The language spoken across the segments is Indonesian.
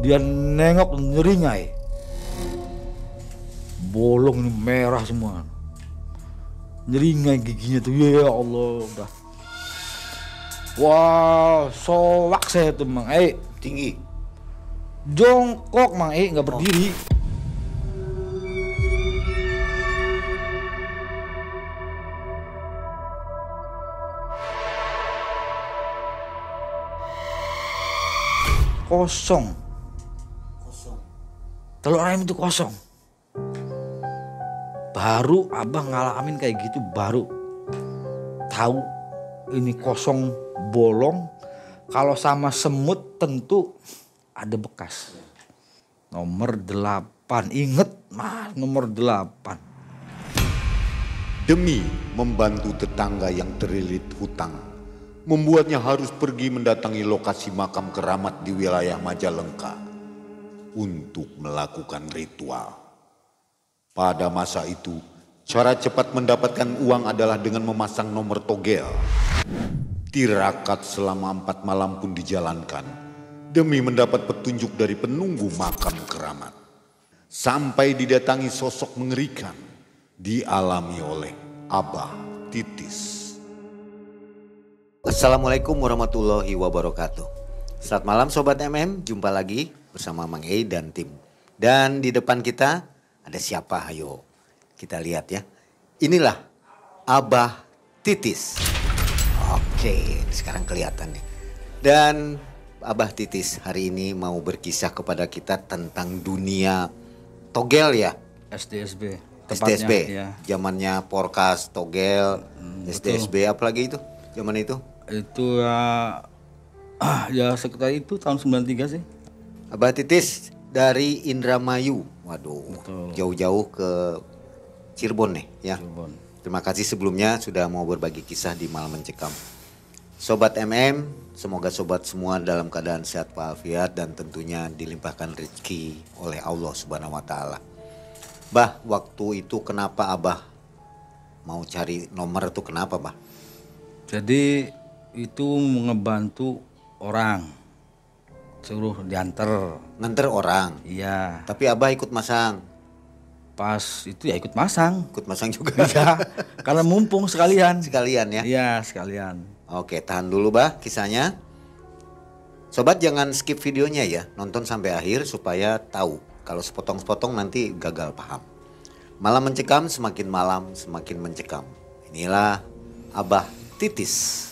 Dia nengok nyeringai. Bolong ini merah semua. Nyeringai giginya tuh, ya Allah udah. Wah, soak saya tuh Mang E. Tinggi. Jongkok Mang E, nggak berdiri. Kosong. Telur ayam itu kosong. Baru abah ngalamin kayak gitu, baru tahu ini kosong bolong. Kalau sama semut tentu ada bekas. Nomor 8, inget mas, nomor 8. Demi membantu tetangga yang terlilit hutang, membuatnya harus pergi mendatangi lokasi makam keramat di wilayah Majalengka untuk melakukan ritual. Pada masa itu, cara cepat mendapatkan uang adalah dengan memasang nomor togel. Tirakat selama 4 malam pun dijalankan demi mendapat petunjuk dari penunggu makam keramat. Sampai didatangi sosok mengerikan, dialami oleh Abah Titis. Assalamualaikum warahmatullahi wabarakatuh. Selamat malam Sobat MM, jumpa lagi bersama Mang E dan tim. Dan di depan kita ada siapa? Ayo kita lihat ya. Inilah Abah Titis. Oke, sekarang kelihatan nih. Dan Abah Titis hari ini mau berkisah kepada kita tentang dunia togel ya. SDSB. SDSB, ya. zamannya Porkas, togel, SDSB, apalagi itu zaman itu? Itu ya sekitar itu tahun 93 sih. Abah Titis dari Indramayu, waduh, Betul. jauh-jauh ke Cirebon nih ya. Cirebon. Terima kasih sebelumnya sudah mau berbagi kisah di Malam Mencekam. Sobat MM, semoga sobat semua dalam keadaan sehat walafiat dan tentunya dilimpahkan rezeki oleh Allah Subhanahu wa taala. Bah, waktu itu kenapa Abah mau cari nomor itu, kenapa Bah? Jadi itu ngebantu orang, suruh diantar. Nganter orang, Iya. tapi Abah ikut masang. Pas itu ya ikut masang. Ikut masang juga. Iya. Karena mumpung sekalian. Sekalian ya. Iya sekalian. Oke, tahan dulu Bah kisahnya. Sobat jangan skip videonya ya, nonton sampai akhir supaya tahu. Kalau sepotong-sepotong nanti gagal paham. Malam mencekam, semakin malam semakin mencekam. Inilah Abah Titis.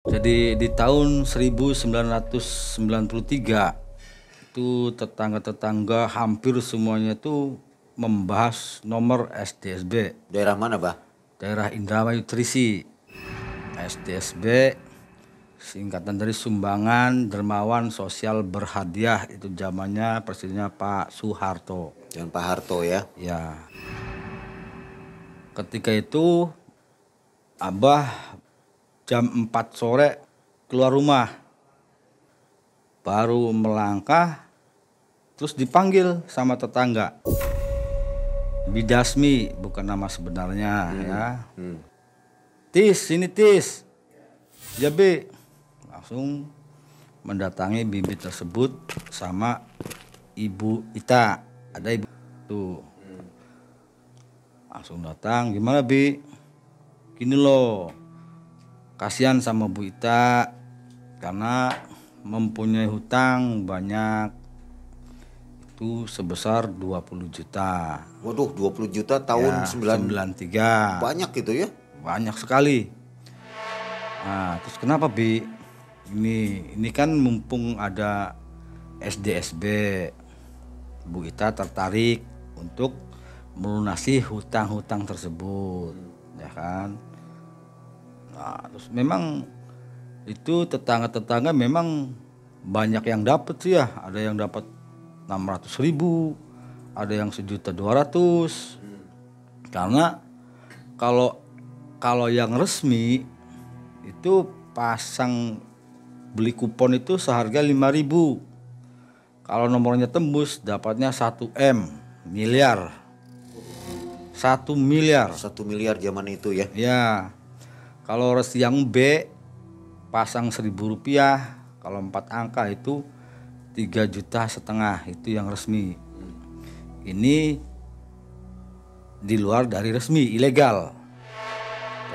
Jadi di tahun 1993 itu tetangga-tetangga hampir semuanya tuh membahas nomor SDSB. Daerah mana Bah? Daerah Indramayu Trisi. SDSB singkatan dari Sumbangan Dermawan Sosial Berhadiah, itu zamannya presidennya Pak Soeharto. Jangan Pak Harto ya. Ya. Ketika itu Abah jam 4 sore keluar rumah. Baru melangkah terus dipanggil sama tetangga. Bidasmi bukan nama sebenarnya ya. Tis, sini Tis. Ya Be. Langsung mendatangi bibi tersebut sama Ibu Ita. Ada ibu tuh. Langsung datang, gimana Bi? Gini loh, kasihan sama Bu Ita karena mempunyai hutang banyak, itu sebesar 20 juta. Waduh, 20 juta tahun Ya, 93. 93. Banyak gitu ya? Banyak sekali. Nah, terus kenapa Bi? Ini kan mumpung ada SDSB, Bu Ita tertarik untuk melunasi hutang-hutang tersebut, ya kan? Nah, terus memang itu tetangga-tetangga memang banyak yang dapat sih ya. Ada yang dapat 600.000, ada yang 1.200.000. Karena kalau yang resmi itu pasang beli kupon itu seharga 5.000. Kalau nomornya tembus dapatnya 1 miliar. 1 miliar. 1 miliar zaman itu ya. Ya. Kalau resi yang B pasang 1.000 rupiah. Kalau 4 angka itu 3,5 juta, itu yang resmi. Ini di luar dari resmi, ilegal.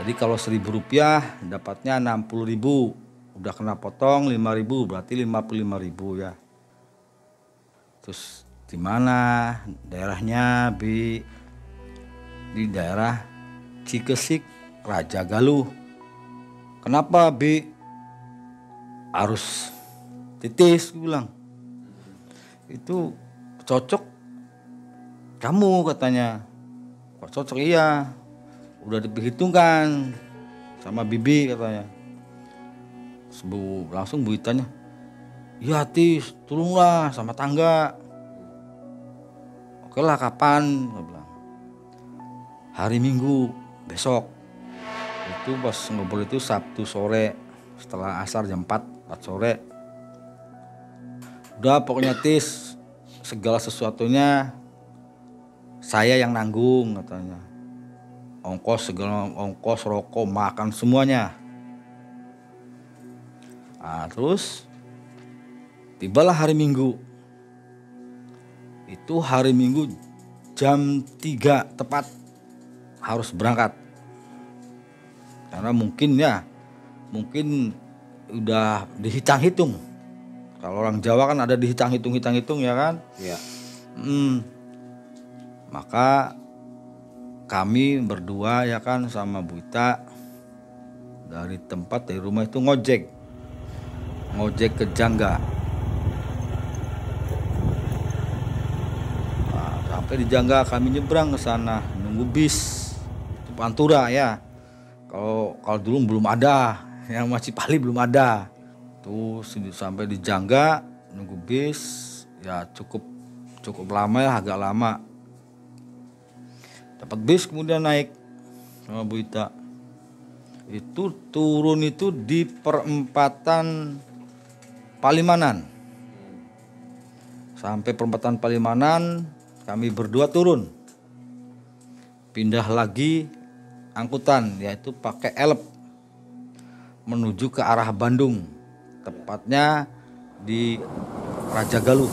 Jadi kalau 1.000 rupiah dapatnya 60.000, udah kena potong 5.000, berarti 55.000 ya. Terus di mana daerahnya? Di daerah Cikesik, Raja Galuh. Kenapa harus titis? Gue bilang itu cocok kamu, katanya. Kok cocok? Iya, udah diperhitungkan sama bibi, katanya. Langsung Bu Itanya, iya Tis, tolonglah sama tangga. Oke lah, kapan? Gue bilang hari Minggu besok. Itu pas ngobrol itu Sabtu sore setelah asar jam 4 sore. Udah pokoknya Tis, segala sesuatunya saya yang nanggung, katanya. Ongkos, rokok, makan, semuanya. Nah, terus tibalah hari Minggu. Itu hari Minggu jam 3 tepat harus berangkat. Karena mungkin udah dihitung-hitung. Kalau orang Jawa kan ada dihitung-hitung ya kan? Iya. Maka kami berdua ya kan sama Bu Ita dari rumah itu ngojek ke Jangga. Nah, sampai di Jangga kami nyebrang ke sana nunggu bis itu Pantura ya. Kalau dulu belum ada, yang masih Pali belum ada. Tuh sampai di Jangga nunggu bis ya cukup lama ya, agak lama. Dapat bis kemudian naik sama Bu Ita. Itu turun itu di perempatan Palimanan. Sampai perempatan Palimanan kami berdua turun. Pindah lagi angkutan, yaitu pakai elep menuju ke arah Bandung. Tepatnya di Raja Galuh.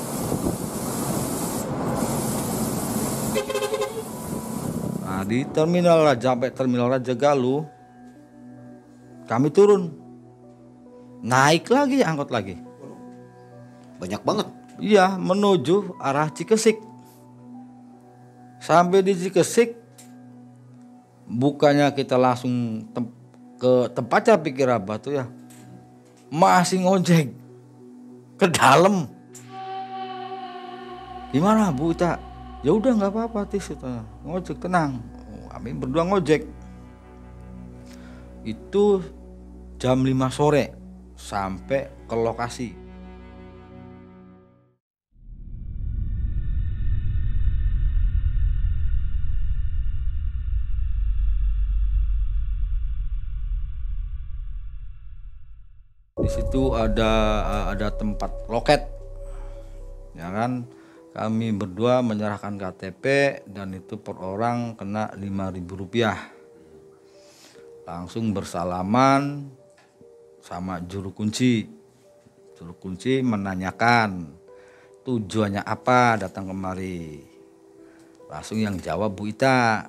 Nah, di sampai terminal Raja Galuh kami turun. Naik lagi angkot lagi. Banyak banget. Iya, menuju arah Cikesik. Sampai di Cikesik, bukannya kita langsung ke tempatnya pikir apa tuh ya, masih ngojek ke dalam. Gimana Bu Ita? Ya udah nggak apa-apa Tis, ngojek tenang. Kami berdua ngojek. Itu jam 5 sore sampai ke lokasi. Di situ ada tempat loket, ya kan. Kami berdua menyerahkan KTP dan itu per orang kena 5.000 rupiah. Langsung bersalaman sama juru kunci. Juru kunci menanyakan tujuannya apa datang kemari. Langsung yang jawab Bu Ita,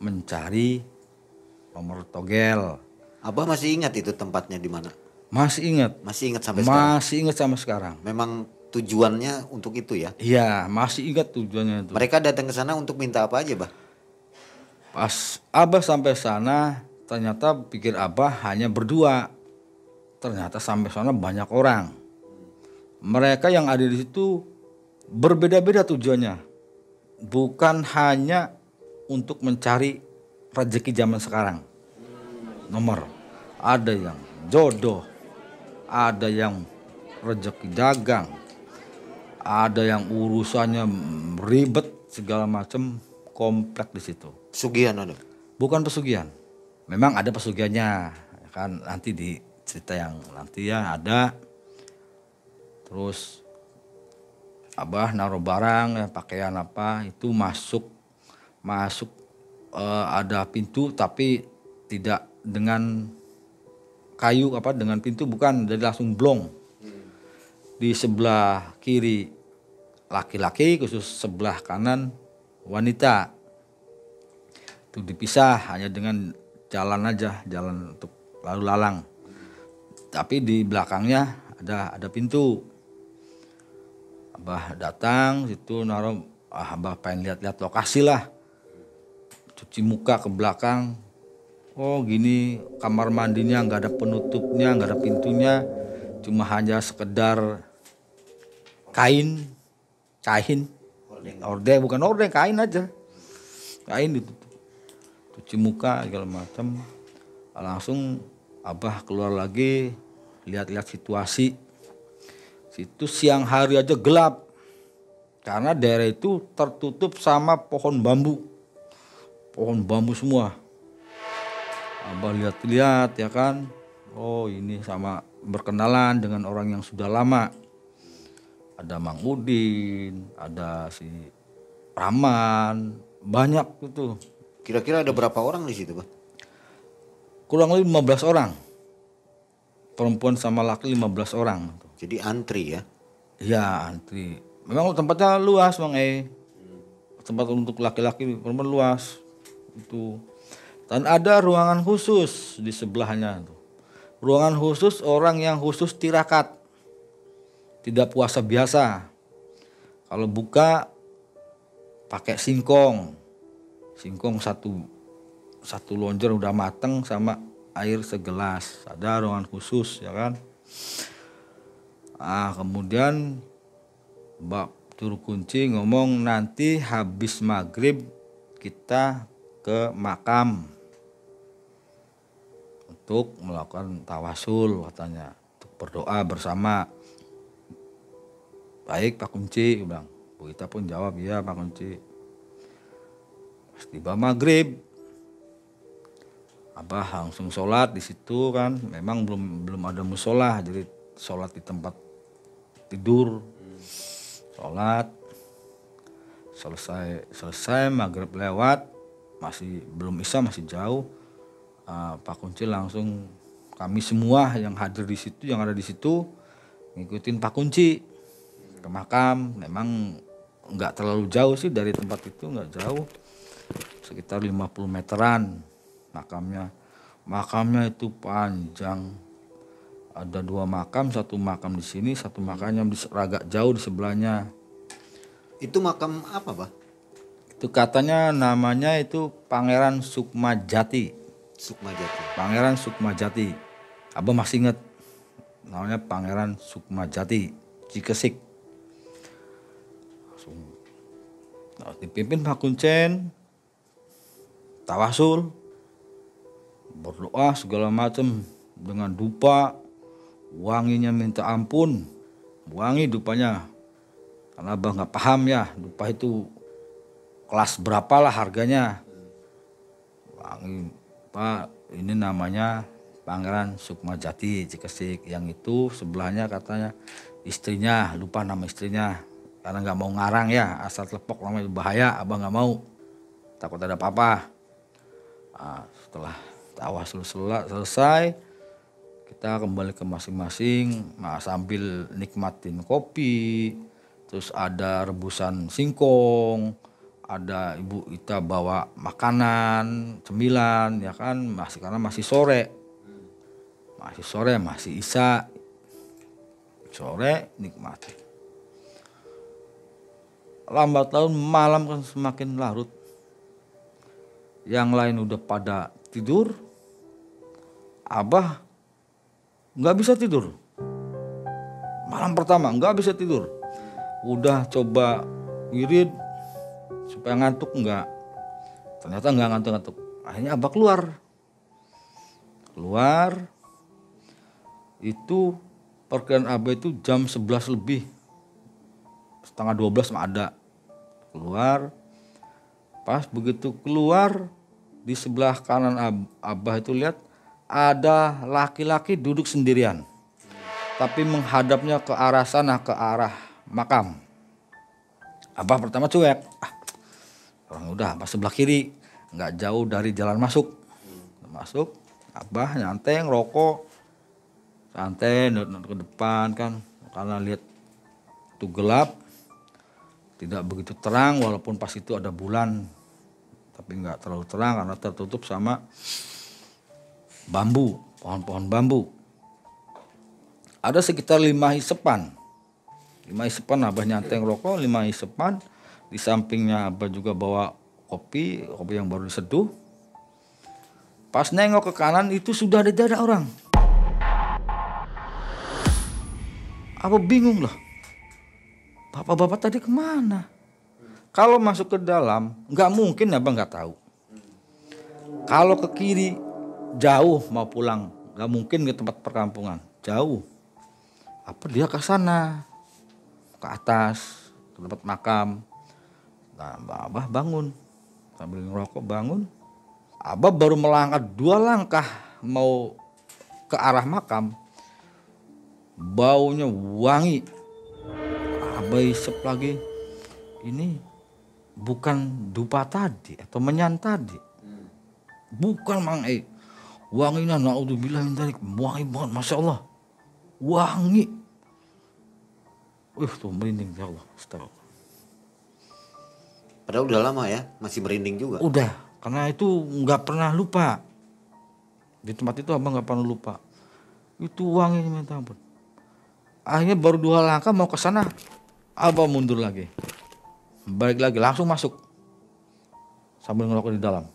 mencari nomor togel. Abah masih ingat itu tempatnya di mana? Masih ingat. Masih ingat sampai sekarang? Masih ingat sampai sekarang. Memang tujuannya untuk itu ya? Iya, masih ingat tujuannya itu. Mereka datang ke sana untuk minta apa aja, Bah? Pas Abah sampai sana, ternyata pikir Abah hanya berdua. Ternyata sampai sana banyak orang. Mereka yang ada di situ berbeda-beda tujuannya. Bukan hanya untuk mencari rezeki zaman sekarang. Nomor, ada yang jodoh, ada yang rezeki dagang, ada yang urusannya ribet segala macam, komplek di situ. Pesugihan ada? Bukan pesugihan, memang ada pesugihannya, kan nanti di cerita yang nanti ya ada. Terus Abah naruh barang ya, pakaian apa itu masuk masuk, ada pintu tapi tidak dengan kayu dengan pintu, bukan, jadi langsung blong. Di sebelah kiri laki-laki, khusus sebelah kanan wanita. Itu dipisah hanya dengan jalan aja, jalan untuk lalu lalang. Tapi di belakangnya ada pintu. Abah datang situ naruh, Abah pengen lihat-lihat lokasi lah. Cuci muka ke belakang. Oh gini, kamar mandinya nggak ada penutupnya, nggak ada pintunya, cuma hanya sekedar kain, ordeng, bukan ordeng, kain aja, kain ditutup. Cuci muka segala macam. Langsung Abah keluar lagi, lihat-lihat situasi. Situ siang hari aja gelap, karena daerah itu tertutup sama pohon bambu semua. Abah lihat-lihat ya kan, oh ini sama berkenalan dengan orang yang sudah lama. Ada Mang Udin, ada si Rahman, banyak gitu. Kira-kira ada berapa orang di situ, Pak? Kurang lebih 15 orang. Perempuan sama laki 15 orang. Jadi antri ya? Iya antri. Memang tempatnya luas Bang Tempat untuk laki-laki, perempuan luas. Itu. Dan ada ruangan khusus di sebelahnya. Ruangan khusus orang yang khusus tirakat. Tidak puasa biasa. Kalau buka pakai singkong. Singkong satu lonjor udah mateng sama air segelas. Ada ruangan khusus ya kan. Kemudian Mbak Juru Kunci ngomong nanti habis maghrib kita ke makam untuk melakukan tawasul katanya, untuk berdoa bersama. Baik Pak Kunci, bilang. Bu Ita pun jawab iya Pak Kunci. Pas tiba maghrib, Abah langsung sholat di situ kan. Memang belum ada musola, jadi sholat di tempat tidur. Sholat selesai maghrib lewat, masih belum isya, masih jauh. Pak Kunci langsung, kami semua yang hadir di situ, yang ada di situ ngikutin Pak Kunci ke makam. Memang nggak terlalu jauh sih dari tempat itu, nggak jauh, sekitar 50 meteran makamnya. Makamnya itu panjang, ada 2 makam, satu makam di sini, satu makamnya agak jauh di sebelahnya. Itu makam apa, Pak? Itu katanya namanya itu Pangeran Sukmajati. Pangeran Sukmajati. Abah masih ingat namanya Pangeran Sukmajati, Cikesik. Dipimpin Pak Kuncen, tawasul, berdoa segala macam dengan dupa, wanginya minta ampun, wangi dupanya. Karena Abah nggak paham ya dupa itu kelas berapa lah harganya. Wangi, Pak, ini namanya Pangeran Sukmajati Cikesik. Yang itu sebelahnya katanya istrinya, lupa nama istrinya. Karena nggak mau ngarang ya, asal telepok namanya bahaya, Abah nggak mau. Takut ada apa-apa. Setelah tawasul selesai, kita kembali ke masing-masing sambil nikmatin kopi. Terus ada rebusan singkong, ada Ibu Ita bawa makanan, cemilan ya kan, karena masih sore, masih isya, sore nikmati. Lambat laun malam kan semakin larut, yang lain udah pada tidur, Abah nggak bisa tidur. Malam pertama nggak bisa tidur, udah coba wirid supaya ngantuk, enggak, ternyata enggak ngantuk. Akhirnya Abah keluar itu perkiraan Abah itu jam 11 lebih, setengah 12 mah ada. Keluar, pas begitu keluar di sebelah kanan Abah itu lihat ada laki-laki duduk sendirian, tapi menghadapnya ke arah sana, ke arah makam. Abah pertama cuek, Orang udah pas sebelah kiri, nggak jauh dari jalan masuk. Masuk, Abah nyantai ngerokok, santai ke depan kan, karena lihat itu gelap, tidak begitu terang walaupun pas itu ada bulan, tapi nggak terlalu terang karena tertutup sama bambu, pohon-pohon bambu. Ada sekitar 5 hisepan. 5 hisepan Abah nyantai ngerokok, 5 hisepan. Di sampingnya Abah juga bawa kopi yang baru diseduh. Pas nengok ke kanan itu sudah ada orang. Abah bingung lah. Bapak-bapak tadi kemana? Kalau masuk ke dalam, nggak mungkin Abah nggak tahu. Kalau ke kiri, jauh mau pulang, nggak mungkin ke tempat perkampungan, jauh. Apa dia ke sana, ke atas, ke tempat makam. Nah, Abah bangun, sambil ngerokok bangun. Abah baru melangkah 2 langkah mau ke arah makam, baunya wangi. Abah isep lagi, ini bukan dupa tadi atau menyan tadi, bukan Mang E. Wanginya naudzubillah min dzalik, wangi banget, masya Allah, wangi. Tuh merinding ya Allah, astagfirullah. Padahal udah lama ya, masih merinding juga. Udah, karena itu nggak pernah lupa. Di tempat itu Abah nggak pernah lupa. Itu wanginya minta ampun. Akhirnya baru 2 langkah mau ke sana, Abah mundur lagi. Balik lagi, langsung masuk. Sambil ngerokok di dalam.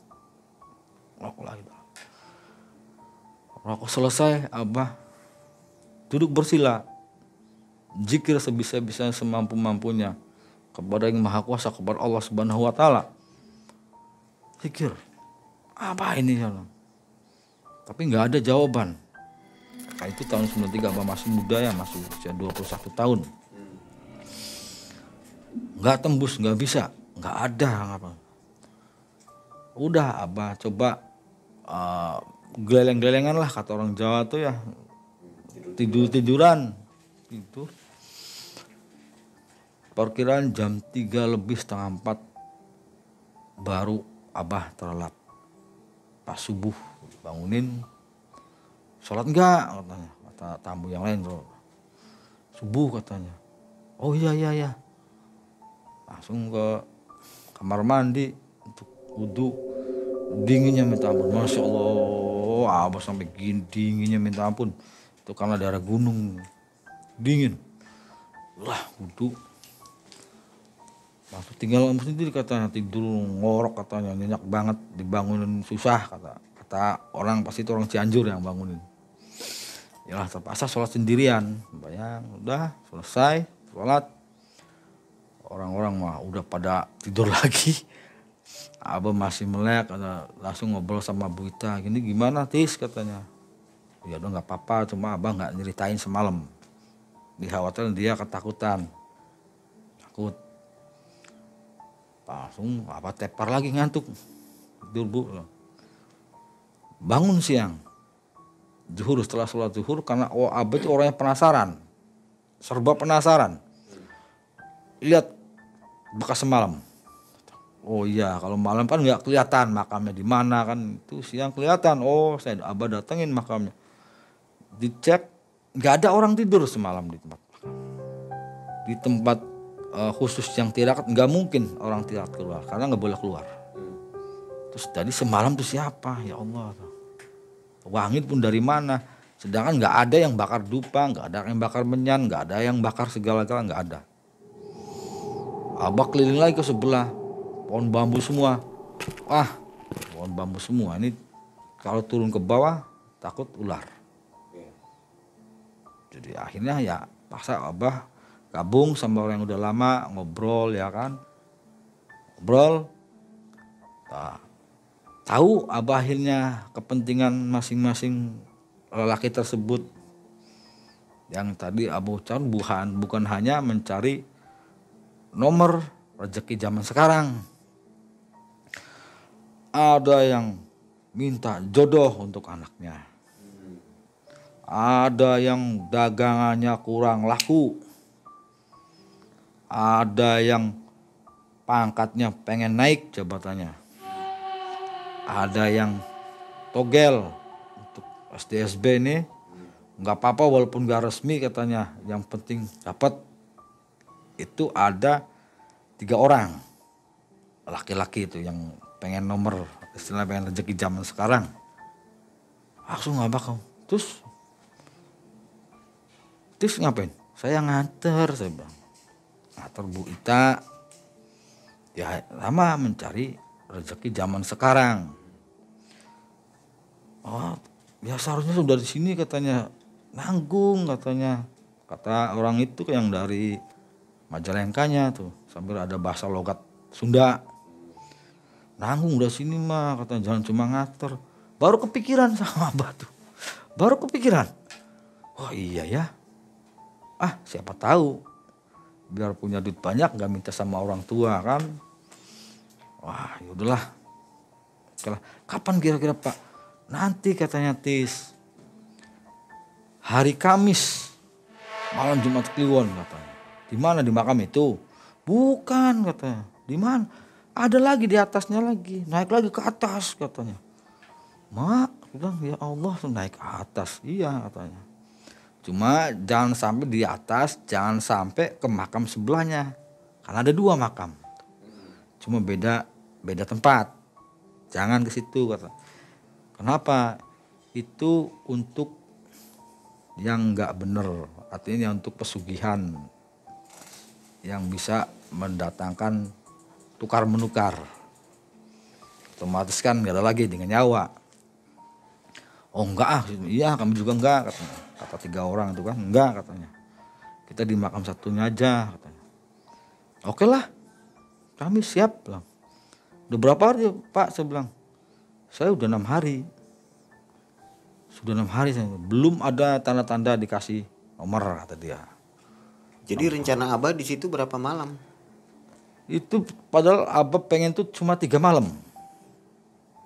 Rokok lagi. Rokok selesai, Abah duduk bersila. Zikir sebisa-bisanya, semampu-mampunya kepada Yang Maha Kuasa, kepada Allah Subhanahu wa taala. Zikir. Apa ini ya? Tapi nggak ada jawaban. Nah, itu tahun 93, Abah masih muda ya, masih usia 21 tahun. Nggak tembus, nggak bisa, nggak ada apa. Udah Abah coba geleng-gelengan lah kata orang Jawa tuh ya, tiduran itu. Perkiraan jam 3 lebih setengah 4 baru Abah terlelap. Pas subuh bangunin, sholat enggak katanya, kata tamu yang lain tuh. Subuh katanya. Oh iya. Langsung ke kamar mandi untuk wudu. Dinginnya minta ampun, masya Allah, Abah sampai gini dinginnya minta ampun. Itu karena daerah gunung, dingin. Lah wudu. Langsung tinggal sendiri katanya, tidur ngorok katanya, nyenyak banget, dibangunin susah kata orang, pasti itu orang Cianjur yang bangunin. Yalah terpaksa sholat sendirian, bayang udah selesai sholat, orang-orang mah udah pada tidur lagi. Abah masih melek, langsung ngobrol sama Bu Ita, gini gimana Tis katanya. Ya udah nggak apa-apa, cuma Abah nggak nyeritain semalam, dikhawatirin dia ketakutan, takut. Langsung Abah tepar lagi ngantuk, tidur Bu. Bangun siang, zuhur, setelah sholat zuhur, karena Abah itu orangnya penasaran, serba penasaran. Lihat bekas semalam. Oh iya, kalau malam kan nggak kelihatan makamnya di mana kan, itu siang kelihatan. Oh saya Abah datengin makamnya, dicek nggak ada orang tidur semalam di tempat makam. Di tempat khusus yang tirakat nggak mungkin orang tirakat keluar karena nggak boleh keluar. Terus tadi semalam tuh siapa ya Allah, wangi pun dari mana, sedangkan nggak ada yang bakar dupa, nggak ada yang bakar menyan, nggak ada yang bakar segala-galanya, nggak ada. Abah keliling lagi ke sebelah, pohon bambu semua. Pohon bambu semua ini kalau turun ke bawah takut ular. Jadi akhirnya ya paksa Abah gabung sama orang yang udah lama, ngobrol ya kan. Ngobrol. Nah, tahu Abah akhirnya kepentingan masing-masing lelaki tersebut. Yang tadi Abah ucapkan bukan hanya mencari nomor rezeki zaman sekarang. Ada yang minta jodoh untuk anaknya. Ada yang dagangannya kurang laku. Ada yang pangkatnya pengen naik jabatannya. Ada yang togel untuk SDSB ini nggak apa-apa walaupun nggak resmi katanya, yang penting dapat. Itu ada 3 orang laki-laki itu yang pengen nomor, istilahnya pengen rezeki zaman sekarang. Langsung ngabak kamu. Terus ngapain? Saya nganter, saya bilang. Nganter Bu Ita. Ya lama mencari rezeki zaman sekarang. Oh, ya seharusnya sudah di sini katanya. Nanggung katanya. Kata orang itu yang dari Majalengkanya tuh. Sambil ada bahasa logat Sunda. Nanggung udah sini mah katanya, jangan cuma nganter. Baru kepikiran sama Abah tuh. Baru kepikiran. Oh iya ya. Siapa tahu. Biar punya duit banyak gak minta sama orang tua kan. Wah yaudahlah. Kapan kira-kira Pak? Nanti katanya Tis. Hari Kamis. Malam Jumat Kliwon katanya. Di mana? Di makam itu? Bukan katanya. Di mana? Ada lagi di atasnya lagi. Naik lagi ke atas katanya. Mak, bilang ya Allah naik ke atas. Iya katanya. Cuma jangan sampai di atas, jangan sampai ke makam sebelahnya. Karena ada 2 makam. Cuma beda tempat. Jangan ke situ kata. Kenapa? Itu untuk yang nggak bener. Artinya untuk pesugihan. Yang bisa mendatangkan tukar menukar. Otomatis kan nggak ada lagi dengan nyawa. Oh enggak iya kami juga enggak katanya. Kata 3 orang itu kan, enggak katanya. Kita di makam satunya aja katanya. Oke lah, kami siap bilang. Udah berapa hari Pak? Saya bilang, saya udah 6 hari. Sudah 6 hari saya, belum ada tanda-tanda dikasih nomor kata dia. Jadi rencana Abah di situ berapa malam? Itu padahal Abah pengen tuh cuma 3 malam.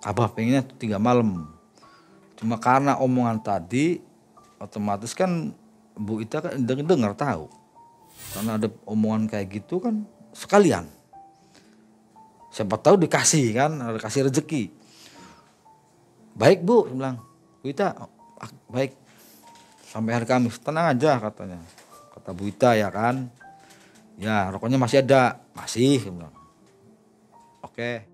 Abah pengennya tuh 3 malam. Cuma karena omongan tadi, otomatis kan Bu Ita kan dengar tahu. Karena ada omongan kayak gitu kan sekalian. Siapa tahu dikasih kan, ada kasih rezeki. Baik Bu, bilang. Bu Ita, baik. Sampai hari Kamis, tenang aja katanya. Kata Bu Ita ya kan. Ya rokoknya masih ada. Masih, bilang. Oke.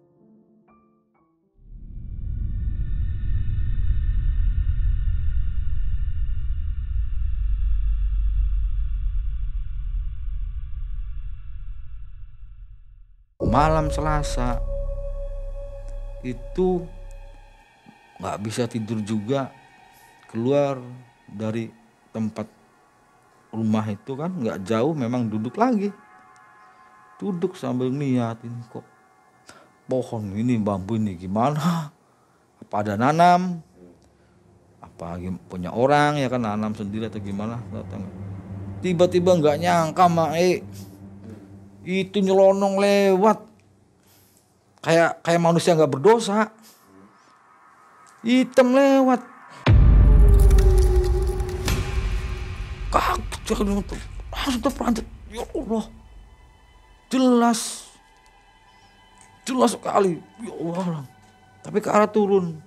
Malam Selasa itu nggak bisa tidur juga, keluar dari tempat rumah itu kan nggak jauh, memang duduk lagi, duduk sambil niat ini kok pohon ini, bambu ini gimana, apa ada nanam, apa punya orang ya kan nanam sendiri atau gimana, tiba-tiba nggak nyangka itu nyelonong lewat kayak manusia nggak berdosa, hitam lewat, langsung terperanjat, ya Allah, jelas sekali, ya Allah, tapi ke arah turun,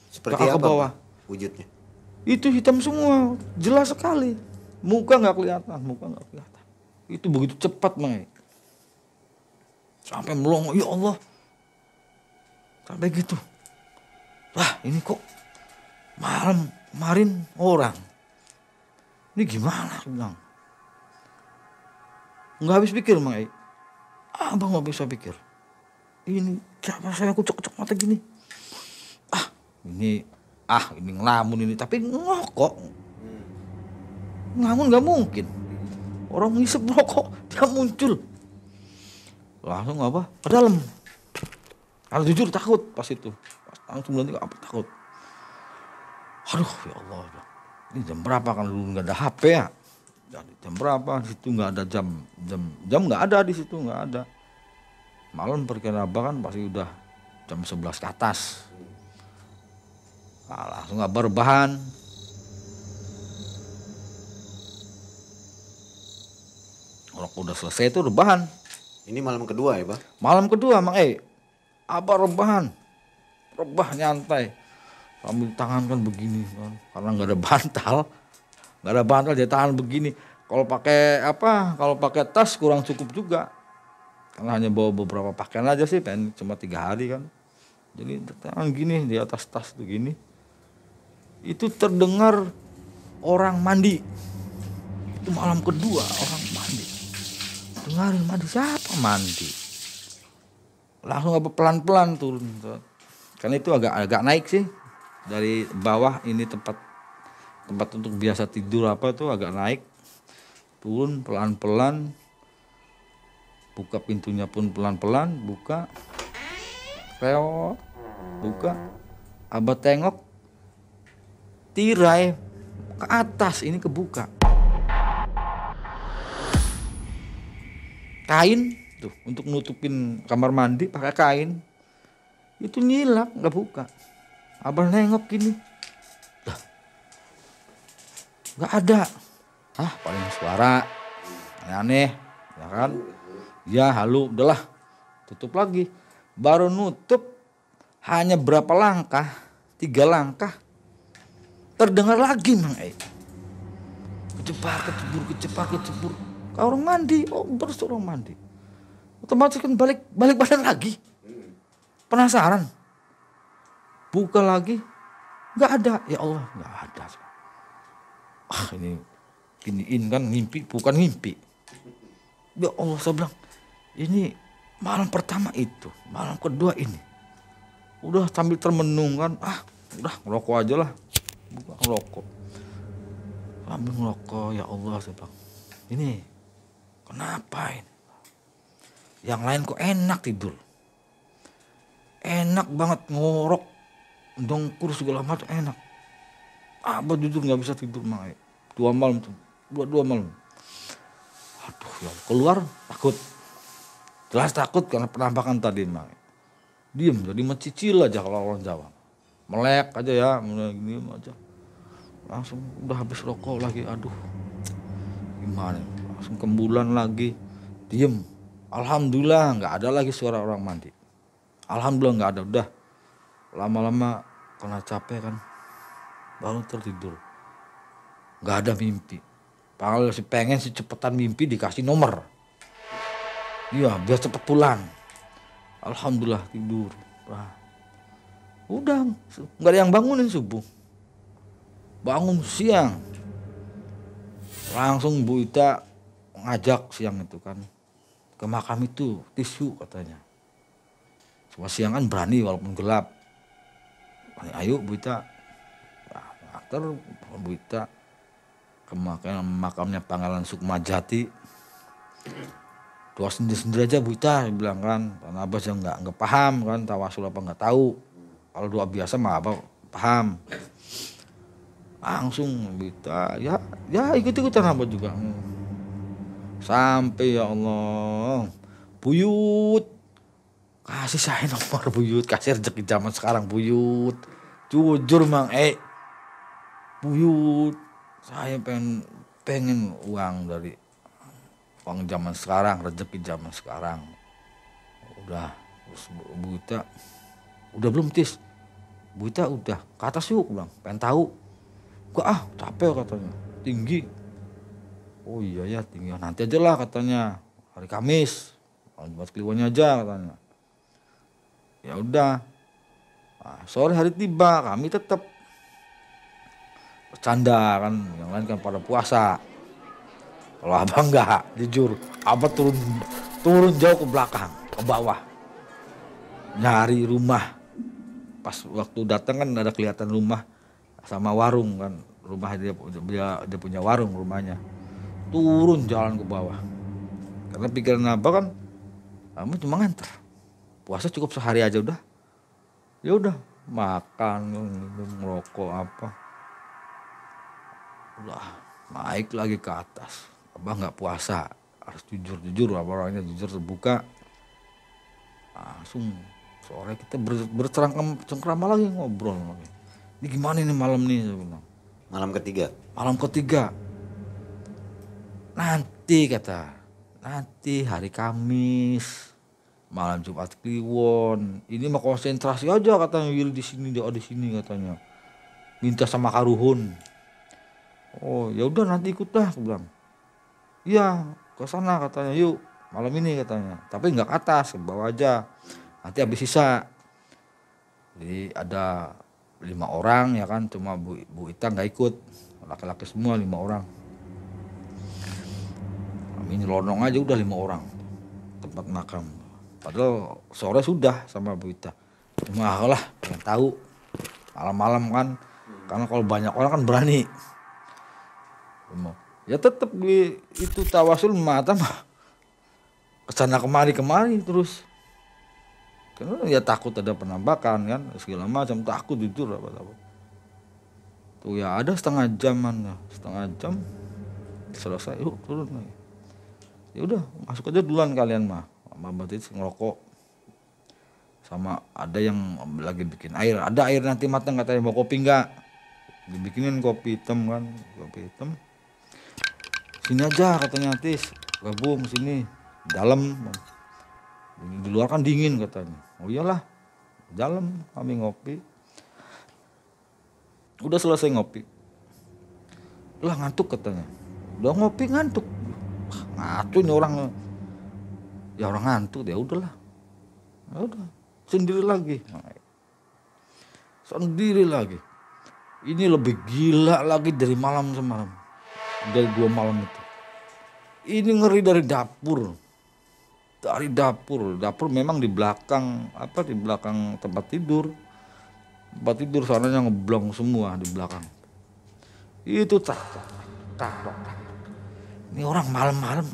Seperti ke arah apa ke bawah, wujudnya? itu hitam semua, jelas sekali, muka nggak kelihatan, itu begitu cepat sampai melongo, ya Allah, sampai gitu. Lah ini kok malam kemarin orang, ini gimana? Aku bilang nggak habis pikir Abang nggak bisa pikir. Ini siapa, saya kucek mata gini. Ini ngelamun ini, tapi ngokok. Ngelamun nggak mungkin. Orang ngisep rokok dia muncul. Langsung ke dalam. Kalau jujur takut pas itu. Langsung bilang takut. Aduh ya Allah. Ini jam berapa kan dulu nggak ada HP ya. Jam berapa di situ nggak ada jam nggak ada di situ, nggak ada. Malam perkiraan Abah kan pasti udah jam 11 ke atas. Nah, langsung berbahan. Kalau udah selesai itu rebahan. Ini malam kedua ya Bang? Malam kedua Mang Abah rebahan. Rebah nyantai. Sambil tangan kan begini kan. Karena nggak ada bantal. Nggak ada bantal jadi tangan begini. Kalau pakai tas kurang cukup juga. Karena hanya bawa beberapa pakaian aja sih, cuma 3 hari kan. Jadi tangan gini di atas tas tuh gini. Itu terdengar orang mandi. Itu malam kedua orang mandi. Dengarin mandi, siapa mandi? Langsung pelan-pelan turun. Karena itu agak naik sih. Dari bawah ini tempat untuk biasa tidur tuh agak naik. Turun pelan-pelan. Buka pintunya pun pelan-pelan, buka. Reot, buka. Abah tengok. Tirai ke atas ini kebuka. Kain tuh untuk nutupin kamar mandi pakai kain. Itu nyilap, nggak buka. Abah nengok gini. Dah. Nggak ada. Paling suara aneh, ya kan? Ya halu, udahlah tutup lagi. Baru nutup hanya berapa langkah, 3 langkah. Terdengar lagi Mang Kecepar kecebur. Orang mandi, orang mandi. Otomatis kan balik badan lagi. Penasaran. Buka lagi, nggak ada. Ya Allah, nggak ada. Ini kan mimpi, bukan mimpi. Ya Allah, saya bilang, ini malam pertama itu, malam kedua ini. Udah sambil termenung kan, udah ngerokok aja lah. Buka ngerokok. Sambil ngerokok, ya Allah, saya bilang, ini kenapa ini? Yang lain kok enak tidur. Enak banget ngorok, dongkur segala macam enak. Abah jujur nggak bisa tidur Mang 2 malam tuh, 2 malam. Aduh ya keluar takut. Jelas takut karena penampakan tadi Mang. Diem jadi mencicil aja kalau orang Jawa. Melek aja ya, diem aja. Langsung udah habis rokok lagi, aduh. Gimana? Langsung kembulan lagi. Diem. Alhamdulillah nggak ada lagi suara orang mandi. Alhamdulillah nggak ada, udah. Lama-lama karena capek kan. Baru tertidur. Nggak ada mimpi. Kalau pengen sih cepetan mimpi dikasih nomor. Iya biar cepet pulang. Alhamdulillah tidur. Udah nggak ada yang bangunin subuh. Bangun siang. Langsung Bu Ita ngajak siang itu kan. Ke makam itu tisu katanya. Cuma siang kan berani walaupun gelap. Ayo Bu Ita. Antar Bu Ita ke makamnya Pangeran Sukmajati. Doa sendiri-sendiri aja Bu Ita bilang kan. Karena Abah nggak paham kan tawasul apa nggak tahu. Kalau doa biasa mah Abah paham. Langsung Bu Ita ya ikut-ikutan Abah juga. Sampai ya Allah. Buyut. Kasih saya nomor Buyut. Kasih rezeki zaman sekarang Buyut. Jujur Mang Buyut. Saya pengen uang dari uang zaman sekarang, rezeki zaman sekarang. Udah, terus Bu Ita, udah belum Tis? Bu Ita udah, ke atas yuk Bang, pengen tahu. Gua capek katanya, tinggi. Oh iya ya tinggi, nanti aja lah katanya, hari Kamis, buat Kliwonnya aja katanya. Ya udah, sore hari tiba kami tetap bercanda kan, yang lain kan pada puasa. Kalau Abah enggak, jujur, Abah turun jauh ke belakang, ke bawah. Nyari rumah. Pas waktu datang kan ada kelihatan rumah sama warung kan. Rumah dia punya warung rumahnya. Turun jalan ke bawah. Karena pikiran Abah kan, kamu cuma nganter. Puasa cukup sehari aja udah. Ya udah, makan, ngerokok apa. Udah, naik lagi ke atas. Abah nggak puasa, harus jujur orangnya jujur terbuka. Langsung sore kita bercengkrama lagi ngobrol lagi. Ini gimana nih malam nih? Malam ketiga. Malam ketiga. Nanti kata, nanti hari Kamis, malam Jumat Kliwon, ini mah konsentrasi aja katanya Willy di sini, dia di sini katanya. Minta sama Karuhun. Oh ya udah nanti ikut dah, aku bilang. Iya ke sana katanya, yuk malam ini katanya. Tapi nggak ke atas, ke bawah aja. Nanti habis sisa. Jadi ada 5 orang ya kan, cuma Bu Ita nggak ikut, laki-laki semua 5 orang. Kami nyelonong aja udah 5 orang tempat makam. Padahal sore sudah sama Bu Ita. Cuma lah pengen tahu malam-malam kan, karena kalau banyak orang kan berani. Ya tetap itu tawasul mata mah kesana kemari terus. Karena ya takut ada penampakan kan, segala macam, takut jujur apa. Tuh ya ada setengah jam selesai, yuk turun lagi. Ya udah masuk aja duluan kalian mah. Mbak Titis ngerokok. Sama ada yang lagi bikin air, ada air nanti matang katanya, mau kopi enggak? Dibikinin kopi hitam kan, kopi hitam. Sini aja katanya Tis, gabung sini, dalam. Di luar kan dingin katanya. Oh iyalah, dalam kami ngopi. Udah selesai ngopi. Lah ngantuk katanya. Udah ngopi ngantuk. Ngaco ini orang. Ya orang ngantuk, ya udahlah. Ya udah, sendiri lagi. Ini lebih gila lagi dari malam semalam. Dari 2 malam itu. Ini ngeri dari dapur. Dapur memang di belakang tempat tidur. Tempat tidur sananya ngeblong semua di belakang. Itu tak. Ini orang malam-malam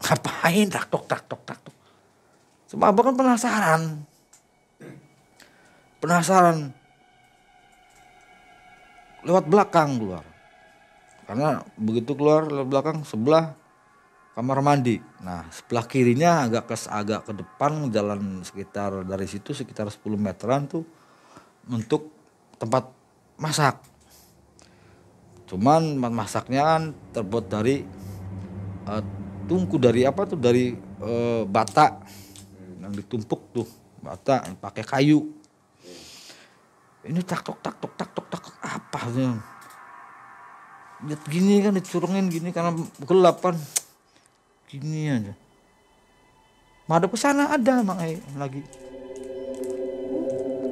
ngapain tak tok. Cuma abang kan penasaran. Lewat belakang keluar. Karena begitu keluar lewat belakang sebelah kamar mandi. Nah, sebelah kirinya agak ke depan, jalan sekitar dari situ sekitar 10 meteran tuh untuk tempat masak. Cuman masaknya kan terbuat dari tungku dari bata yang ditumpuk tuh, bata pakai kayu. Ini tak tok apa sih? Lihat gini kan dicurungin gini karena gelap kan. Gini aja. Madep ke sana ada Mang lagi.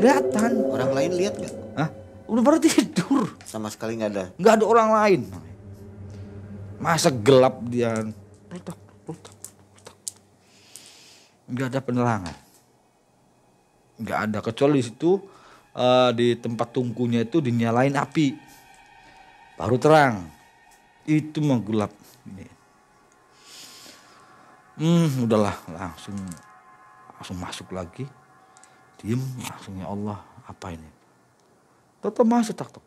Kelihatan. Orang lain lihat nggak? Hah? Udah pada tidur. Sama sekali nggak ada. Nggak ada orang lain. Masa gelap dia. Nggak ada penerangan. Nggak ada, kecuali di situ di tempat tungkunya itu dinyalain api. Baru terang. Itu menggelap. Udahlah langsung masuk lagi. Diem langsung, ya Allah apa ini? Tetap masuk tak.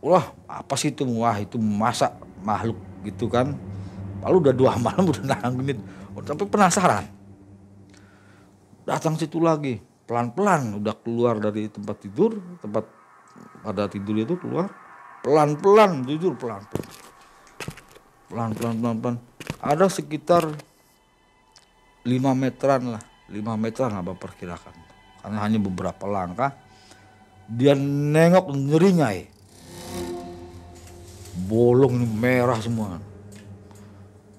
Wah apa sih itu? Wah itu masa makhluk gitu kan. Lalu udah 2 malam udah nangis. Tapi penasaran. Datang situ lagi. Pelan-pelan udah keluar dari tempat tidur. Tempat pada tidur itu keluar. Pelan-pelan jujur pelan-pelan. Pelan-pelan. Ada sekitar 5 meteran lah. 5 meteran apa perkirakan. Karena hanya beberapa langkah. Dia nengok nyeringai. Bolong ini merah semua.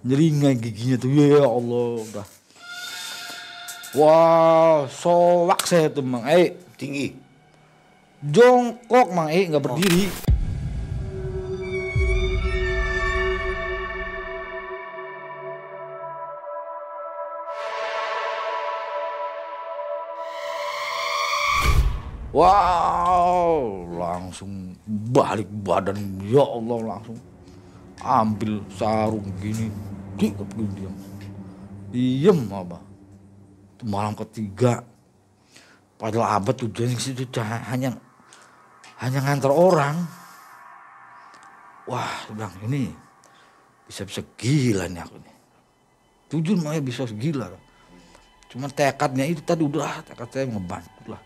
Nyeringai giginya tuh, ya Allah udah. Wah, soak saya tuh Mang Tinggi. Jongkok Mang nggak berdiri. Wow, langsung balik badan, ya Allah, langsung ambil sarung gini, diem apa? Itu malam ketiga, padahal abad tujuannya situ hanya ngantar orang. Wah, bilang ini bisa gila nih aku nih. Tujuan makanya bisa gila. Cuma tekadnya itu tadi udah, tekad saya ngebantu lah.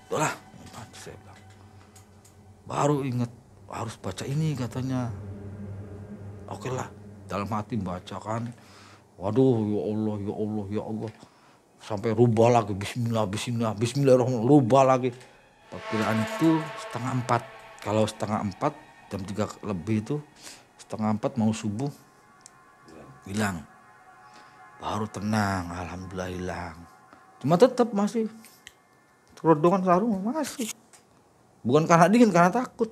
Udahlah, saya bilang. Baru ingat harus baca ini katanya. Oke lah, dalam hati bacakan, waduh ya Allah ya Allah ya Allah, sampai rubah lagi, Bismillah Bismillah Bismillahirrahmanirrahim, rubah lagi. Perkiraan itu 3:30. Kalau 3:30 jam 3 lebih itu 3:30 mau subuh hilang, baru tenang, alhamdulillah hilang. Cuma tetap masih kerodongan sarung masih, bukan karena dingin, karena takut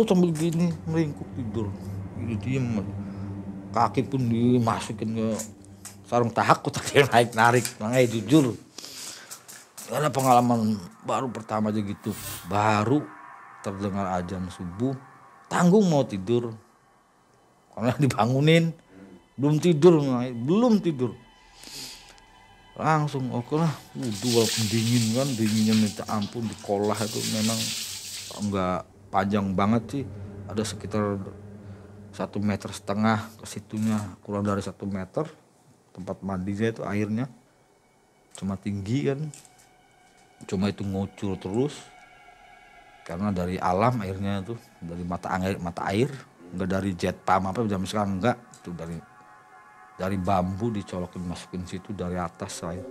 sambil gini meringkuk tidur, ini diem, kaki pun dimasukin ke sarung, takut tadi narik. Makanya jujur, karena pengalaman baru pertama aja gitu, baru terdengar azan subuh, tanggung mau tidur, karena dibangunin, belum tidur, langsung oke lah, walaupun dingin kan, dinginnya minta ampun, di kolah itu memang enggak panjang banget sih, ada sekitar 1,5 meter ke situnya, kurang dari 1 meter, tempat mandinya itu airnya, cuma tinggi kan, cuma itu ngucur terus, karena dari alam airnya itu, dari mata air, enggak dari jet pump apa zaman sekarang, enggak, itu dari bambu dicolokin masukin situ dari atas air,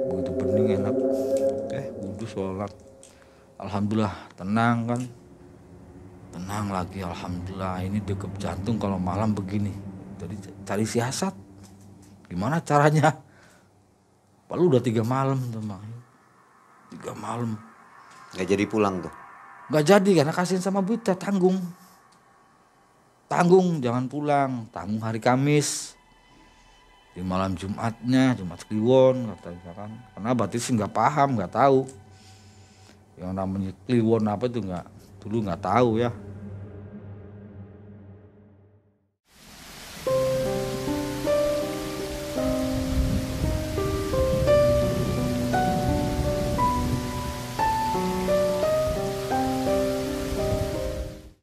begitu bening enak, wudhu sholat, alhamdulillah tenang kan, tenang lagi, alhamdulillah. Ini degup jantung kalau malam begini, jadi cari siasat, gimana caranya? Palu udah 3 malam tuh Bang, 3 malam. Nggak jadi pulang tuh? Nggak jadi karena kasihin sama Buita, tanggung, jangan pulang, tanggung hari Kamis, di malam Jumatnya, Jumat Kliwon katanya kan, karena Batis nggak paham, nggak tahu yang namanya Kliwon apa itu, dulu nggak tahu ya.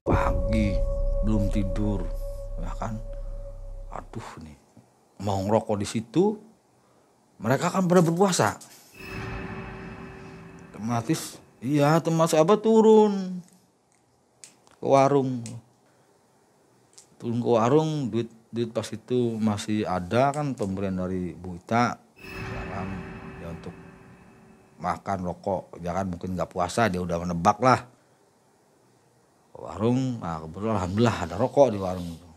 Pagi belum tidur ya kan, aduh nih mau ngerokok di situ, mereka kan pada berpuasa, otomatis iya teman sahabat turun ke warung, duit pas itu masih ada kan, pemberian dari Bu Ita ya kan, ya untuk makan rokok, ya kan mungkin nggak puasa, dia udah menebak lah ke warung. Nah kebetulan alhamdulillah ada rokok di warung itu,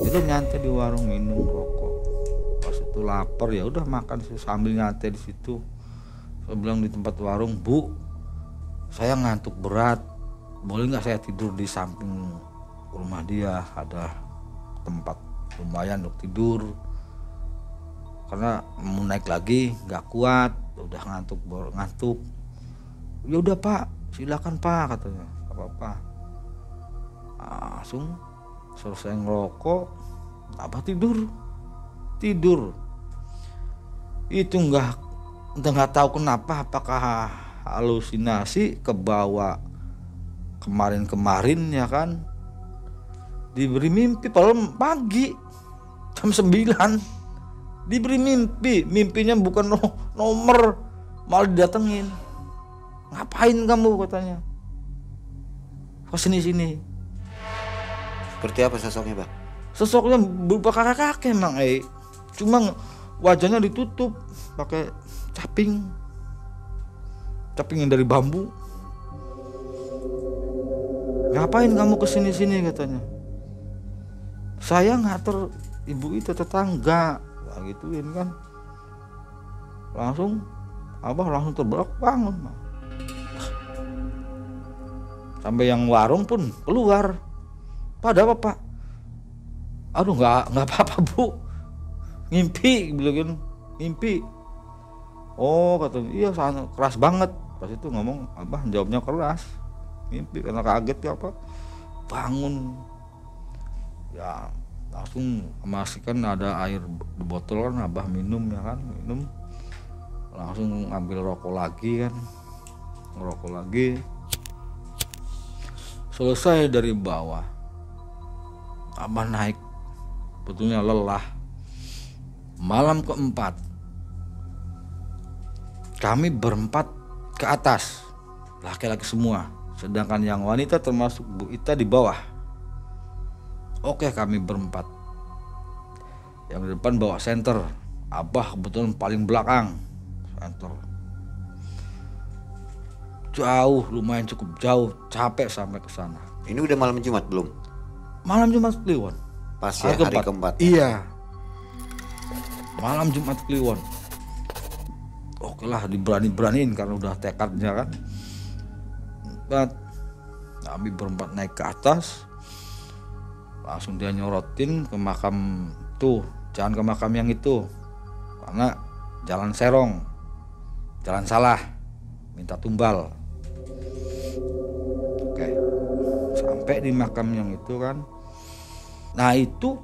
itu nyantai di warung minum rokok, pas itu lapar ya udah makan sambil nyantai di situ. Saya bilang di tempat warung, Bu saya ngantuk berat, boleh nggak saya tidur di samping rumah dia, ada tempat lumayan untuk tidur, karena mau naik lagi nggak kuat, udah ngantuk. Ya udah Pak, silakan Pak katanya, nggak apa-apa. Langsung selesai ngerokok, apa tidur itu nggak tahu kenapa, apakah halusinasi kebawa kemarin ya kan, diberi mimpi padahal pagi jam 9 diberi mimpinya bukan nomor, malah didatengin, ngapain kamu katanya, kesini. Seperti apa sosoknya Bang? Sosoknya berupa kakek emang, cuma wajahnya ditutup pakai caping yang dari bambu. Ngapain kamu kesini katanya, saya ngatur ibu itu tetangga, nah, gituin kan. Langsung terberak bangun, sampai yang warung pun keluar, pada apa Pak? Aduh nggak apa-apa Bu, ngimpi, bilang ngimpi. Oh katanya, iya sangat keras banget. Pas itu ngomong, Abah jawabnya keras, ngimpi karena kaget ya apa, bangun ya langsung memastikan ada air di botol kan, Abah minum ya kan, langsung ngambil rokok lagi kan, ngerokok lagi. Selesai dari bawah, Abah naik, betulnya lelah. Malam keempat kami berempat ke atas, laki-laki semua, sedangkan yang wanita termasuk Bu Ita di bawah. Oke, kami berempat. Yang di depan bawa senter, Abah kebetulan paling belakang senter. Jauh, lumayan cukup jauh, capek sampai ke sana. Ini udah malam Jumat belum? Malam Jumat Kliwon. Pas ya hari keempat. Iya. Malam Jumat Kliwon. Oke lah, diberani-beraniin karena udah tekadnya kan. Kami berempat naik ke atas. Langsung dia nyorotin ke makam tuh, jangan ke makam yang itu. Karena jalan serong. Jalan salah. Minta tumbal. Oke. Sampai di makam yang itu kan. Nah, itu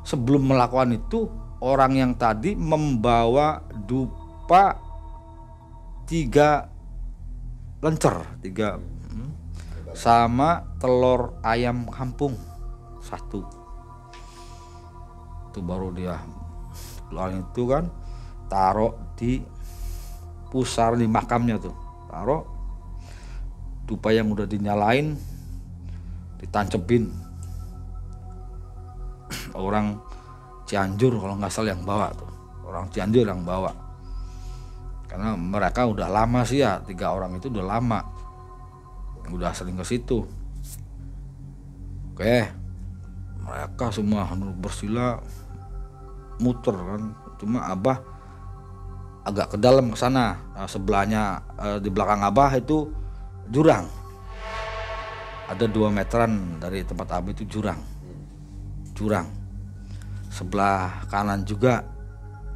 sebelum melakukan itu, orang yang tadi membawa dupa 3 lencer, 3 sama telur ayam kampung 1. Itu baru dia keluarin itu kan, taruh di pusar di makamnya tuh, taruh dupa yang udah dinyalain, ditancepin. Orang Cianjur kalau nggak salah yang bawa tuh, orang Cianjur yang bawa, karena mereka udah lama sih ya, 3 orang itu udah lama, udah sering ke situ. Oke, mereka semua duduk bersila, muter kan, cuma Abah agak ke dalam ke sana. Nah, sebelahnya di belakang Abah itu jurang, ada 2 meteran dari tempat Abah itu jurang. Sebelah kanan juga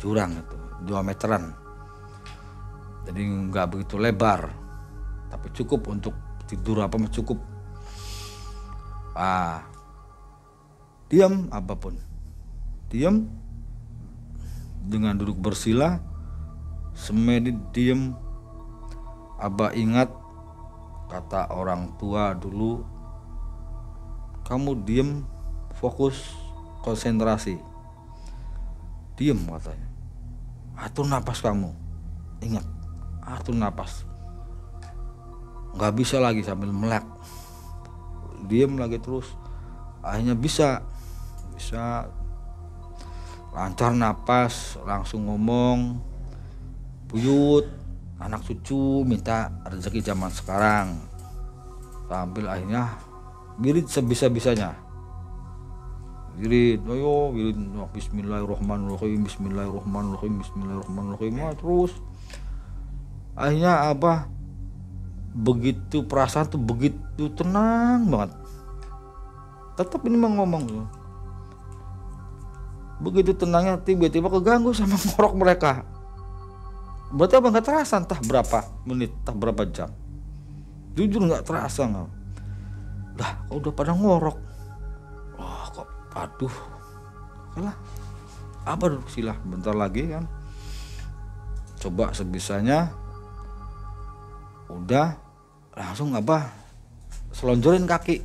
jurang itu 2 meteran. Jadi nggak begitu lebar, tapi cukup untuk tidur apa mah cukup. Diam apapun, diam dengan duduk bersila. Semedi diam. Abah ingat kata orang tua dulu, kamu diam, fokus, konsentrasi. Diam katanya. Atur napas kamu. Ingat, atur napas. Nggak bisa lagi sambil melek. Diam lagi terus. Akhirnya bisa lancar napas, langsung ngomong. Buyut, anak cucu minta rezeki zaman sekarang. Sambil akhirnya wirid sebisa-bisanya. Wirid, ayo wirid, bismillahirrahmanirrahim, bismillahirrahmanirrahim, bismillahirrahmanirrahim. Terus akhirnya Abah begitu, perasaan tuh begitu tenang banget. Tetap ini mau ngomong. Begitu tenangnya tiba-tiba keganggu sama ngorok mereka. Berarti Abah nggak terasa entah berapa menit, entah berapa jam. Jujur nggak terasa nggak. Dah, kok udah pada ngorok. Wah, kok aduh. Kalah. Abah duduk sila bentar lagi kan. Coba sebisanya. Udah, langsung Abah selonjorin kaki.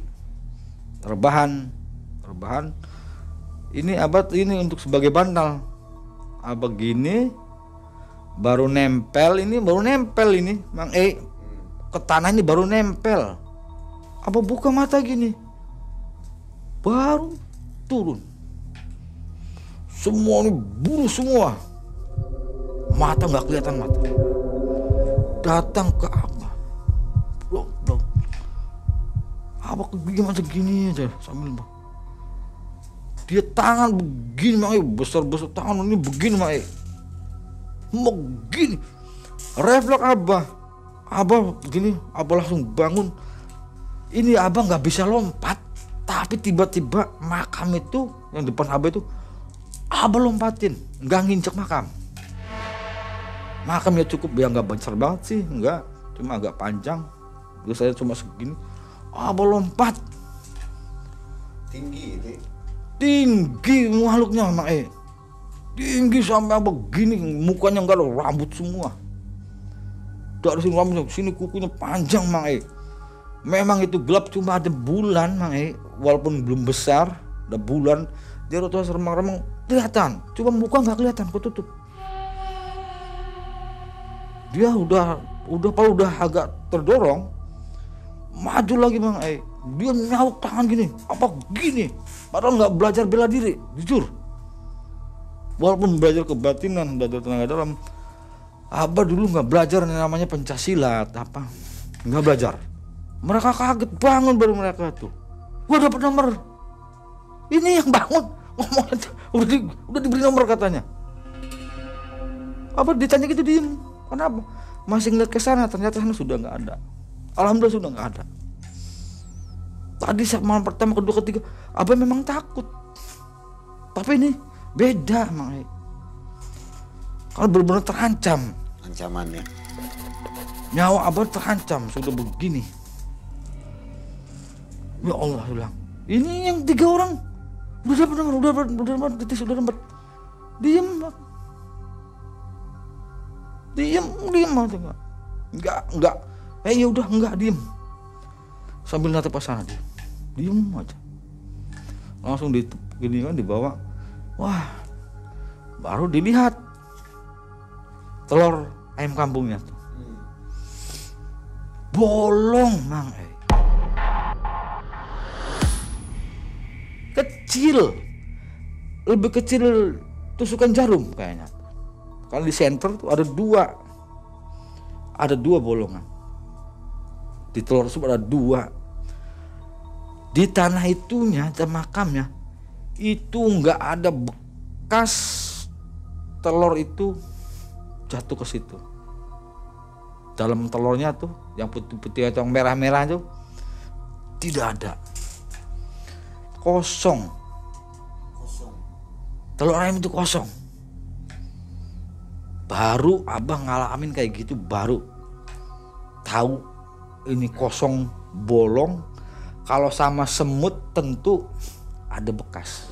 Rebahan. Ini Abah ini untuk sebagai bantal. Abah gini baru nempel ini Mang ke tanah ini baru nempel. Abah buka mata gini, baru turun. Semua ini buru semua, mata nggak kelihatan mata. Datang ke Abah, blok. Abah gimana segini aja sambil dia tangan begini Mang, besar tangan ini begini Mang, begini. Refleks Abah begini, Abah langsung bangun. Ini Abah nggak bisa lompat, tapi tiba-tiba makam itu yang depan Abah itu Abah lompatin, nggak nginjek makam. Makamnya cukup ya, nggak besar banget sih, nggak, cuma agak panjang. Terus saya cuma segini, Abah lompat. Tinggi makhluknya Mang, tinggi sampai begini, mukanya nggak ada rambut semua. Dari sini rambutnya, sini kukunya panjang Mang. Memang itu gelap, cuma ada bulan Mang, walaupun belum besar, ada bulan. Dia rotos remang-remang kelihatan, cuma muka nggak kelihatan, ketutup. Dia udah agak terdorong, maju lagi Mang, Dia nyauk tangan gini, apa gini. Padahal nggak belajar bela diri, jujur. Walaupun belajar kebatinan, belajar tenaga dalam, Abah dulu nggak belajar yang namanya pencaksilat apa, nggak belajar. Mereka kaget bangun baru mereka tuh. Gua dapat nomor. Ini yang bangun ngomongnya udah diberi nomor katanya. Apa ditanya gitu diem. Kenapa? Masih ngeliat ke sana, ternyata sana sudah nggak ada. Alhamdulillah sudah nggak ada. Tadi saat malam pertama, kedua, ketiga, Abah memang takut. Tapi ini beda emang. Kalau benar-benar terancam. Ancamannya. Nyawa Abah terancam sudah begini. Ya Allah bilang. Ini yang 3 orang udah dapat nomor, udah titis, udah dapat. Diem aja enggak. Ya udah enggak, diem. Sambil natap ke sana dia. Diem aja. Langsung gini kan dibawa. Wah. Baru dilihat telur ayam kampungnya tuh. Bolong, Mang. Kecil. Lebih kecil tusukan jarum kayaknya. Kalau di center tuh ada 2. Ada 2 bolongan. Di telur tersebut ada 2. Di tanah itunya, di makamnya, itu nggak ada bekas telur itu jatuh ke situ. Dalam telurnya tuh, yang putih-putih atau yang merah-merah itu tidak ada. Kosong. Telur ayam itu kosong. Baru Abah ngalamin kayak gitu, baru tahu ini kosong, bolong. Kalau sama semut tentu ada bekas.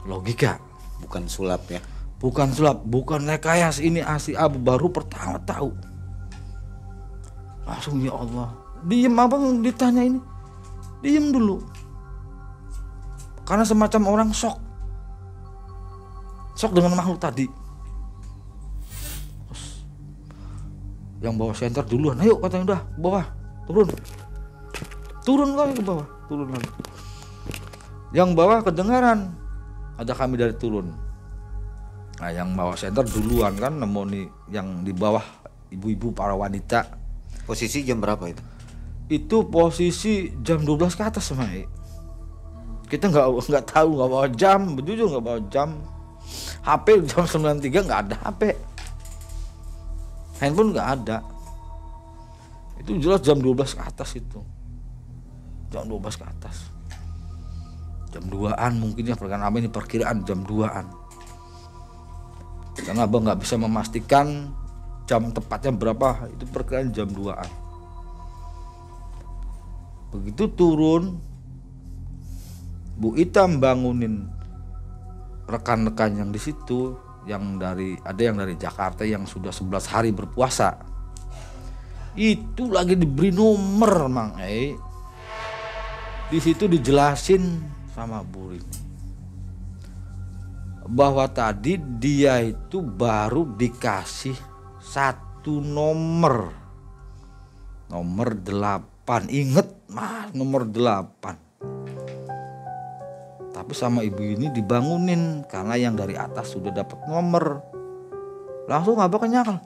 Logika. Bukan sulap ya. Bukan sulap, bukan rekayas, ini asli. Abah baru pertama tahu. Langsung ya Allah. Diem, Abang ditanya ini. Diem dulu. Karena semacam orang shock. Shock dengan makhluk tadi. Terus yang bawa senter duluan, ayo katanya, udah bawah, turun lagi ke bawah, turun lagi. Yang bawah kedengaran ada kami dari turun. Nah, yang bawa senter duluan kan nemu nih yang di bawah, ibu-ibu para wanita. Posisi jam berapa itu? Itu posisi jam 12 ke atas, Mai. Kita nggak tahu, nggak bawa jam, jujur nggak bawa jam. HP jam 93 nggak ada HP. Handphone nggak ada. Itu jelas jam 12 ke atas itu. Jam 12 ke atas. Jam 2-an mungkin ya, perkiraan ini perkiraan jam 2-an. Karena Abang nggak bisa memastikan jam tepatnya berapa, itu perkiraan jam 2-an. Begitu turun, Bu Itam bangunin rekan-rekan yang di situ, ada yang dari Jakarta yang sudah 11 hari berpuasa. Itu lagi diberi nomor, Mang. Di situ dijelasin sama Bu Rini bahwa tadi dia itu baru dikasih 1 nomor. Nomor 8. Ingat, Mas, nomor 8. Tapi sama ibu ini dibangunin karena yang dari atas sudah dapat nomor. Langsung Abah kenyang.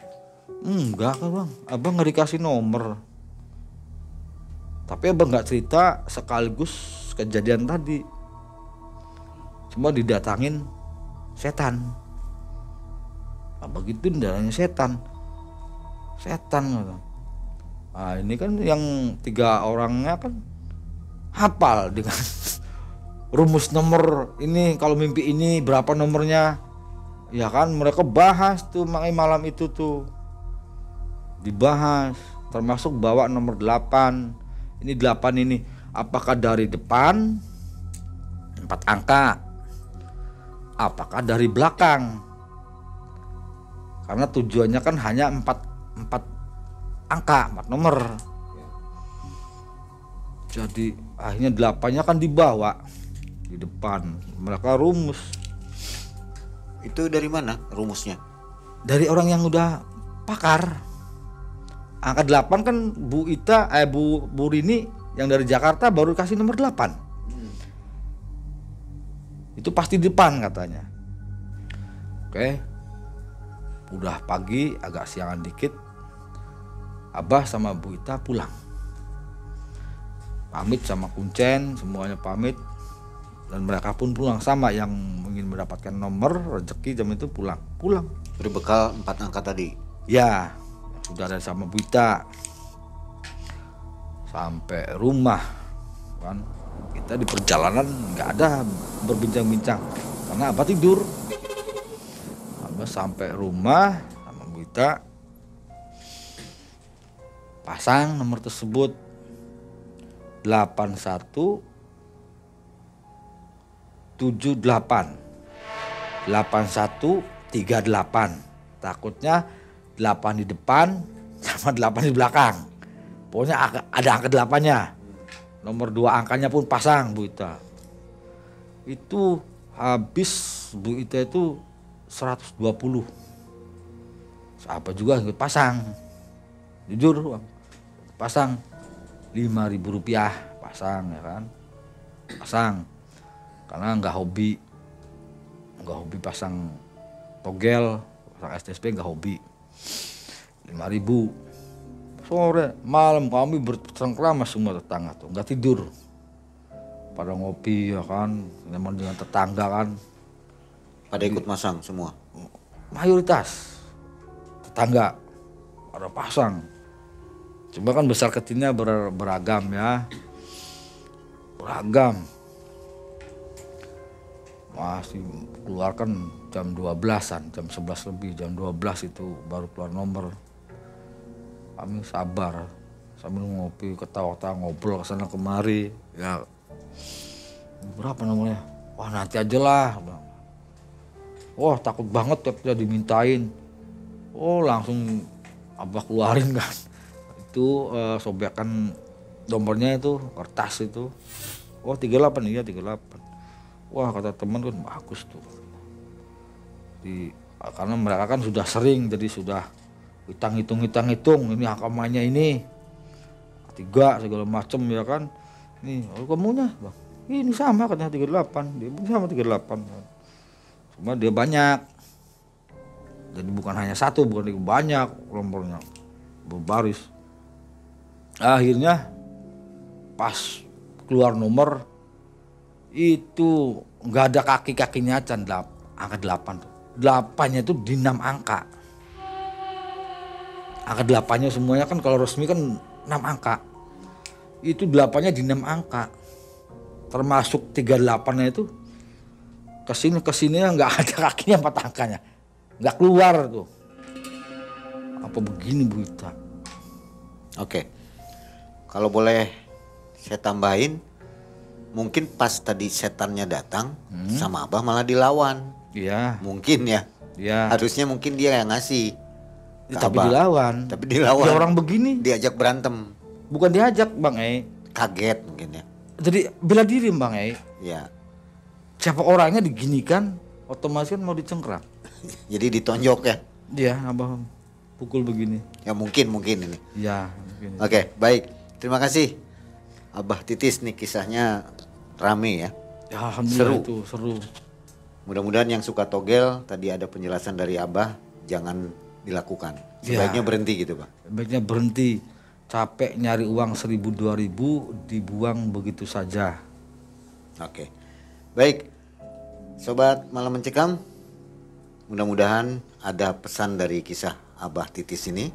Enggak kan, Bang, Abah nggak dikasih nomor. Tapi Abah nggak cerita sekaligus kejadian tadi. Cuma didatangin setan. Abah gitu darahnya setan. Nah, ini kan yang 3 orangnya kan hafal dengan rumus nomor ini, kalau mimpi ini berapa nomornya. Ya kan mereka bahas tuh malam itu tuh. Dibahas, termasuk bawa nomor 8. Ini 8 ini apakah dari depan 4 angka? Apakah dari belakang? Karena tujuannya kan hanya 4 angka, 4 nomor. Jadi akhirnya 8-nya kan dibawa di depan. Mereka rumus. Itu dari mana rumusnya? Dari orang yang udah pakar. Angka 8 kan Bu Rini yang dari Jakarta baru kasih nomor 8. Itu pasti di depan katanya. Oke. Udah pagi, agak siangan dikit. Abah sama Bu Ita pulang. Pamit sama Kuncen, semuanya pamit. Dan mereka pun pulang sama yang ingin mendapatkan nomor rezeki jam itu pulang. Berbekal 4 angka tadi. Ya, sudah ada sama Bu Ita. Sampai rumah kan kita di perjalanan nggak ada berbincang-bincang karena Abah tidur. Abah sampai rumah sama Bu Ita, pasang nomor tersebut 8178 8138. Takutnya 8 di depan sama 8 di belakang. Pokoknya ada angka 8-nya. Nomor 2 angkanya pun pasang Bu Ita. Itu habis Bu Ita itu 120. Siapa juga ikut pasang. Jujur pasang 5.000 rupiah pasang ya kan. Pasang. Karena nggak hobi pasang togel, pasang STSP nggak hobi. 5.000. Sore malam kami bercengkrama semua tetangga tuh nggak tidur, pada ngopi ya kan, memang dengan tetangga kan. Pada ikut masang semua. Mayoritas tetangga pada pasang. Cuma kan besar kecilnya beragam ya, beragam. Masih keluarkan jam 12-an, jam 11 lebih, jam 12 itu baru keluar nomor. Kami sabar sambil ngopi, ketawa-tawa, ngobrol kesana kemari. Ya berapa nomornya? Wah nanti aja lah. Wah takut banget ya dimintain. Oh langsung Abah keluarin kan. Itu sobekan nomornya itu, kertas itu. Oh 38, iya 38. Wah kata teman kan bagus tuh. Karena mereka kan sudah sering, jadi sudah hitung ini angka mainnya ini 3 segala macem ya kan. Nih kamunya Bang, ini sama katanya 38, dia sama 38. Cuma dia banyak, jadi bukan hanya satu, bukan banyak nomornya berbaris. Akhirnya pas keluar nomor itu nggak ada kaki-kakinya, angka 8 tuh. 8-nya itu di 6 angka. Angka 8-nya semuanya kan kalau resmi kan 6 angka. Itu 8-nya di 6 angka. Termasuk 38-nya itu kesini nggak ada kakinya 4 angkanya. Nggak keluar tuh. Apa begini Bu Ita? Oke. Kalau boleh saya tambahin, mungkin pas tadi setannya datang sama Abah malah dilawan. Iya. Mungkin ya. Iya. Harusnya mungkin dia yang ngasih. Tapi dilawan. Dia orang begini. Diajak berantem. Bukan diajak Bang Kaget mungkin ya. Jadi bela diri Bang Ya. Siapa orangnya diginikan, otomatis kan mau dicengkram. Jadi ditonjok ya. Iya, Abah pukul begini. Ya mungkin ini. Iya, mungkin. Oke, baik. Terima kasih. Abah Titis nih kisahnya rame ya. Ya alhamdulillah itu seru. Mudah-mudahan yang suka togel tadi ada penjelasan dari Abah, jangan dilakukan. Sebaiknya berhenti gitu, Pak. Sebaiknya berhenti. Capek nyari uang 1.000-2.000 dibuang begitu saja. Oke. Baik. Sobat Malam Mencekam, mudah-mudahan ada pesan dari kisah Abah Titis ini.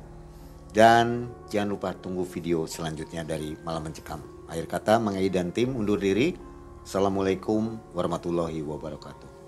Dan jangan lupa tunggu video selanjutnya dari Malam Mencekam. Akhir kata Mang Ei dan tim undur diri. Assalamualaikum warahmatullahi wabarakatuh.